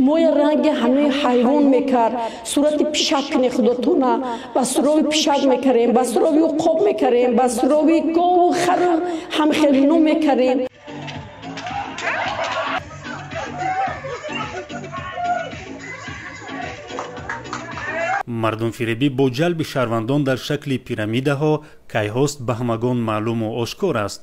موی رنگ همه حیوان میکرد، صورت پیشک کنی خودتونه، بس روی پیشک میکریم، بس روی عقاب میکریم، بس روی گاو و خر هم خیلی نو میکریم. мардумфиребӣ бо ҷалби шаҳрвандон дар шакли пирамидаҳо кайҳост ба ҳамагон маълуму ошкор аст.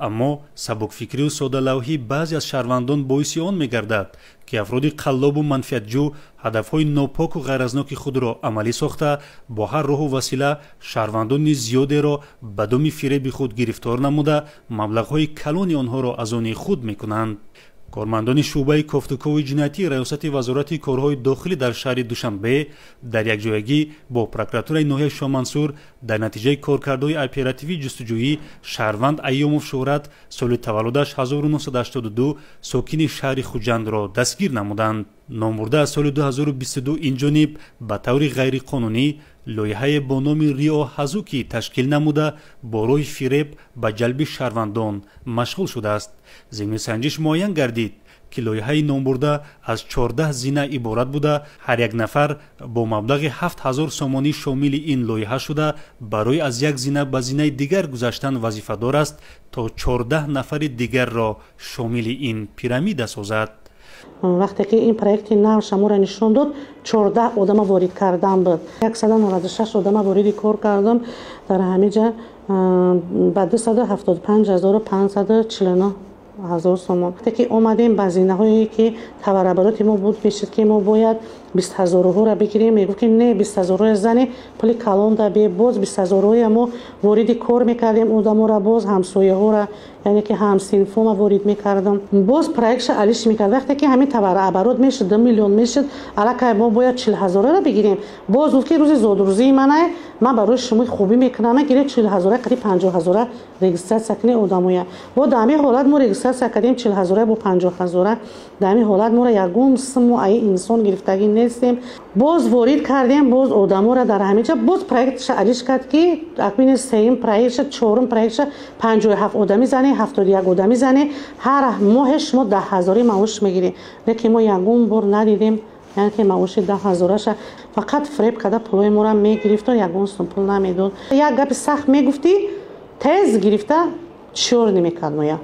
аммо сабукфикрию содалавҳӣ баъзе аз шаҳрвандон боиси он мегардад ки афроди қаллобу манфиатҷӯ ҳадафҳои нопоку ғайразноки худро амалӣ сохта бо ҳар роҳу васила шаҳрвандони зиёдеро ба думи фиреби худ гирифтор намуда маблағҳои калони онҳоро аз они худ мекунанд. кормандони шуъбаи кофтукови ҷиноятии раёсати вазорати корҳои дохилӣ дар шаҳри душанбе дар якҷоягӣ бо прокуратураи ноҳияи шоҳмансур дар натиҷаи коркардҳои оперативии ҷустуҷӯӣ шаҳрванд Айёмов Шӯҳрат соли таваллудаш 1982 сокини шаҳри Хуҷандро дастгир намуданд. номбурда аз соли 2022 инҷониб ба таври ғайриқонунӣ лоиҳае бо номи Рио Ҳазуки ташкил намуда бо роҳи фиреб ба ҷалби шаҳрвандон машғул шудааст. зимнисанҷиш муайян гардид ки лоиҳаи номбурда аз 14 зина иборат буда ҳар як нафар бо маблағи 7000 сомонӣ шомили ин лоиҳа шуда барои аз як зина ба зинаи дигар гузаштан вазифадор аст то 14 нафари дигарро шомили ин пирамида созад. вақте ки ин проекти навш аморо нишон дод 14 одама ворид кардан буд. 196 одама вориди кор кардам дар ҳамиҷа ба 275549 ҳазор сомон. вақте ки омадем ба зинаҳое ки таварабароти мо буд мешид ки мо бояд 20 ҳазорҳоро бигирем, мегуфт ки не 20 ҳазорҳои зани пули калон да бе боз 20 ҳазорҳои мо вориди кор мекардем, одамора боз ҳамсояҳора яъне ки ҳамсинфома ворид мекардам. боз проектша алиш мекард. вақте ки ҳамин таварабарот мешид 2 миллион мешид, аллакай мо бояд 40 ҳазорҳоро бигирем. боз гуфт ки рӯзи зодрӯзии манай ман барои шумо хубӣ мекунам, гире 40 ҳазора қариб 50 ҳазора регистратсия кунӣ одамоя. во дар ҳамин ҳолат мо регистратсия кардем 40 ҳазора бо 50 ҳазора. дар ҳамин ҳолат моро ягон суму ай инсон гирифтагӣ нестем. боз ворид кардем, боз одамора дар ҳамиҷа боз проектша алиш кард ки акбини сеюм проектша чорум проектша 57 одамӣ зане 71 одамӣ зане ҳар моҳе шумо 10 ҳазори маош мегирем. лекин мо ягон бор надидем яъне ки маоши 10 ҳазораша фақат фреб карда пулои моро мегирифтон, ягон сум пул намедод. як гапи сахт мегуфтӣ тез гирифта чор намекард, ноя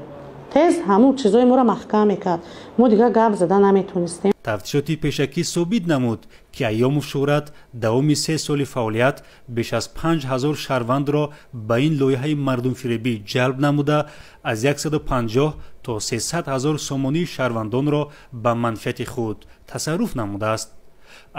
тез ҳамун чизои моро маҳкам мекард. мо дигар гап зада наметонистем. тафтишоти пешакӣ собит намуд ки Айёмов Шӯҳрат давоми 3 соли фаъолият беш аз 5000 шаҳрвандро ба ин лоиҳаи мардумфиребӣ ҷалб намуда аз 150 то 300 ҳазор сомонии шаҳрвандонро ба манфиати худ тасарруф намудааст.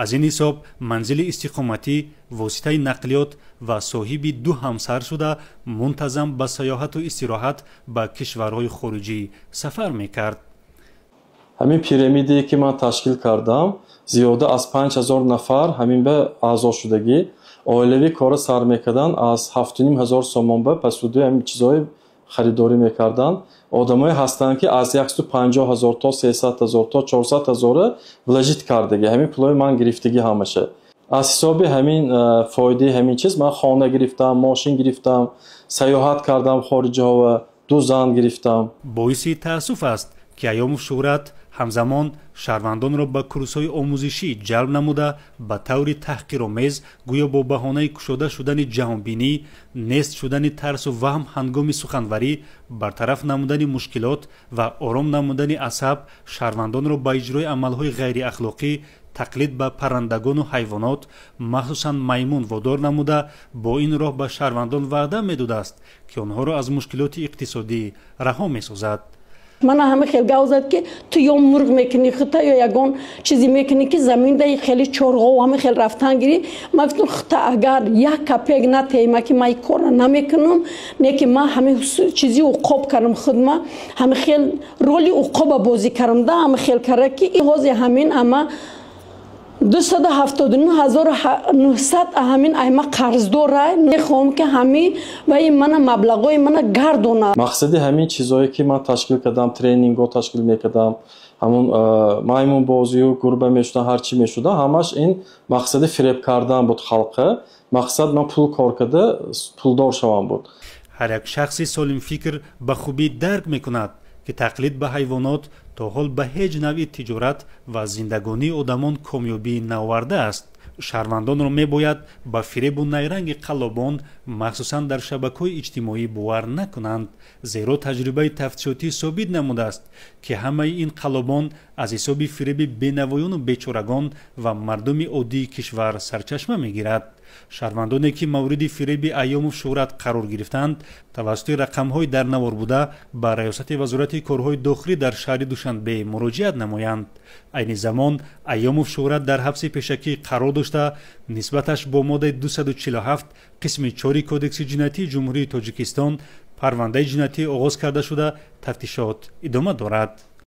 аз ин ҳисоб манзили истиқоматӣ, воситаи нақлиёт ва соҳиби 2 ҳамсар шуда мунтазам ба саёҳату истироҳат ба кишварҳои хориҷӣ сафар мекард. ҳамин пирамидае ки ман ташкил кардам зиёда аз 5000 нафар ҳамин ба аъзошудагӣ оилавӣ кора сар мекардан, аз 7500 сомон ба пасудои ҳамин чизои харидорӣ мекардан. одамое ҳастанд ки аз 150 ҳазор то 300 ҳазор то 400 ҳазора влажит кардагӣ ҳамин пулои ман гирифтагӣ ҳамаша. аз ҳисоби ҳамин фоидаи ҳамин чиз ман хона гирифтам, мошин гирифтам, саёҳат кардам хориҷҳо ва 2 зан гирифтам. боиси таассуф аст ки Айёмов Шӯҳрат ҳамзамон шаҳрвандонро ба курсҳои омӯзишӣ ҷалб намуда ба таври таҳқиромез гӯё бо баҳонаи кушода шудани ҷаҳонбинӣ, нест шудани тарсу ваҳм ҳангоми суханварӣ, бартараф намудани мушкилот ва ором намудани асаб шаҳрвандонро ба иҷрои амалҳои ғайриахлоқӣ, тақлид ба паррандагону ҳайвонот, махсусан маймун водор намуда бо ин роҳ ба шаҳрвандон ваъда медодааст ки онҳоро аз мушкилоти иқтисодӣ раҳо месозад. мана ҳама хел гав зад ки ту ё мурғ мекунӣ хита ё ягон чизе мекунӣ ки заминдаи хели чорғо ҳама хел рафтан гирӣ. ман гуфтам хита агар як капек натеема ки ман ин корро намекунам, не ки ман ҳама чизи уқоб кардам худма ҳама хел роли уқоба бозӣ кардам да ҳама хел кара ки ҳози ҳамин ама 279900 ҳамин айма қарздора мехоҳам ки ҳамин ва ин мана маблағои мана гардона. мақсади ҳамин чизое ки ман ташкил кардам, тренингҳо ташкил мекардам, ҳамун маймунбозию гурба мешуда ҳарчи мешуда ҳамаш ин мақсади фиреб кардан буд халқqa. мақсад ман пул кор карда пулдор шавам буд. ҳар як шахси солимфикр ба хубӣ дарк мекунад ки тақлид ба ҳайвонот то ҳол ба ҳеҷ навъи тиҷорат ва зиндагонии одамон комёбӣ наовардааст. шаҳрвандонро мебояд ба фиребу найранги қаллобон махсусан дар шабакаҳои иҷтимоӣ бовар накунанд, зеро таҷрибаи тафтишотӣ собит намудааст, ки ҳамаи ин қаллобон аз ҳисоби фиреби бенавоёну бечорагон ва мардуми оддии кишвар сарчашма мегирад. шаҳрвандоне ки мавриди фиреби айёму шӯҳрат қарор гирифтанд, тавассути рақамҳои дар навор буда ба раёсати вазорати корҳои дохилӣ дар шаҳри Душанбе муроҷиат намоянд. айни замон айёму шӯҳрат дар ҳабси пешакӣ қарор дошта, нисбаташ бо моддаи 247 қисми 4 кодекси ҷиноятии ҷумҳурии Тоҷикистон парвандаи ҷиноятӣ оғоз карда шуда тафтишот идома дорад.